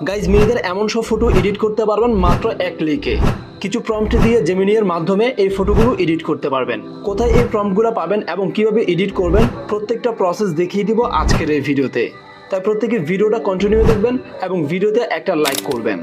Guys মেয়েদের এমন সব ফটো এডিট করতে পারবেন মাত্র এক ক্লিকে। কিছু প্রম্পট দিয়ে জেমিনির মাধ্যমে এই ফটোগুলো এডিট করতে পারবেন। কোথায় এই প্রম্পটগুলো পাবেন এবং কিভাবে এডিট করবেন প্রত্যেকটা প্রসেস দেখিয়ে দিব আজকের এই ভিডিওতে। তাই প্রত্যেকে ভিডিওটা কন্টিনিউ দেখবেন এবং ভিডিওতে একটা লাইক করবেন।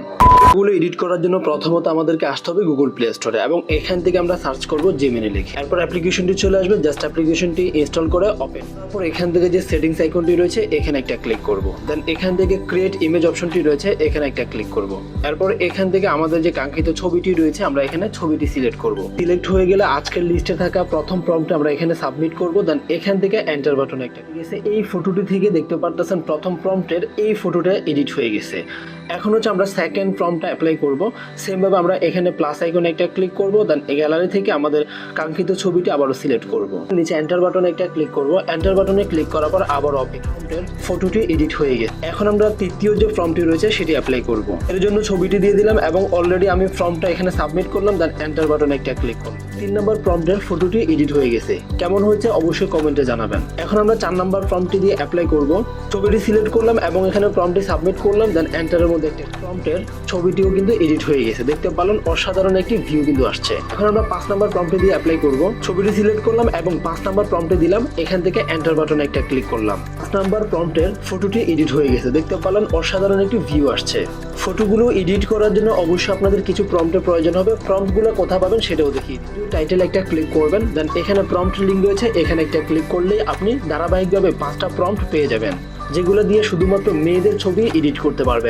এগুলো এডিট করার জন্য প্রথমত আমাদেরকে আসতে হবে গুগল প্লে স্টোরে এবং এখান থেকে আমরা সার্চ করব জেমিনি লিখে। এরপর অ্যাপ্লিকেশনটি চলে আসবে, জাস্ট অ্যাপ্লিকেশনটি ইনস্টল করে ওপেন। তারপর এখান থেকে যে সেটিংস আইকনটি রয়েছে এখানে একটা ক্লিক করব। দেন এখান থেকে ক্রিয়েট ইমেজ অপশনটি রয়েছে এখানে একটা ক্লিক করব। এরপর এখান থেকে আমাদের যে কাঙ্ক্ষিত ছবিটি রয়েছে আমরা এখানে ছবিটি সিলেক্ট করব। সিলেক্ট হয়ে গেলে আজকের লিস্টে থাকা প্রথম প্রম্পটে আমরা এখানে সাবমিট করব। দেন এখান থেকে এন্টার বাটন একটা গেছে। এই ফটোটি থেকে দেখতে পারতেছেন প্রথম প্রম্পটের এই ফটোটা এডিট হয়ে গেছে। এখন হচ্ছে আমরা সেকেন্ড প্রম্পটটা অ্যাপ্লাই করব। সেম ভাবে আমরা এখানে প্লাস আইকনে একটা ক্লিক করব। দেন গ্যালারি থেকে আমাদের কাঙ্ক্ষিত ছবিটি আবারও সিলেক্ট করব। নিচে এন্টার বাটনে একটা ক্লিক করব। এন্টার বাটনে ক্লিক করার পর আবার প্রম্পটের ফটোটি এডিট হয়ে গেছে। এখন আমরা তৃতীয় যে ফর্মটি রয়েছে সেটি অ্যাপ্লাই করব। এর জন্য ছবিটি দিয়ে দিলাম এবং অলরেডি আমি ফর্মটা এখানে সাবমিট করলাম। দেন এন্টার বাটনে একটা ক্লিক করব। 3 নম্বর প্রম্পটের ফটোটি এডিট হয়ে গেছে। কেমন হয়েছে অবশ্যই কমেন্টে জানাবেন। এখন আমরা 4 নম্বর প্রম্পটটি দিয়ে অ্যাপ্লাই করব। ছবিটি সিলেক্ট করলাম এবং এখানে প্রম্পটটি সাবমিট করলাম। দেন এন্টারের মধ্যে একটা প্রম্পটের ছবিটিও কিন্তু এডিট হয়ে গেছে। দেখতে পারলেন অসাধারণ একটি ভিউ কিন্তু আসছে। এখন আমরা 5 নম্বর প্রম্পটে দিয়ে অ্যাপ্লাই করব। ছবিটি সিলেক্ট করলাম এবং 5 নম্বর প্রম্পটে দিলাম। এখান থেকে এন্টার বাটনে একটা ক্লিক করলাম। 5 নম্বর প্রম্পটের ফটোটি এডিট হয়ে গেছে। দেখতে পারলেন অসাধারণ একটি ভিউ আসছে। ফটোগুলো এডিট করার জন্য অবশ্যই আপনাদের কিছু প্রম্পটের প্রয়োজন হবে। প্রম্পটগুলো কোথায় পাবেন সেটাও দেখিয়ে দিই। টাইটেল একটা ক্লিক করবেন। দেন এখানে প্রম্পট লিঙ্ক রয়েছে এখানে একটা ক্লিক করলেই আপনি ধারাবাহিকভাবে 5টা প্রম্পট পেয়ে যাবেন, যেগুলো দিয়ে শুধুমাত্র মেয়েদের ছবি এডিট করতে পারবেন।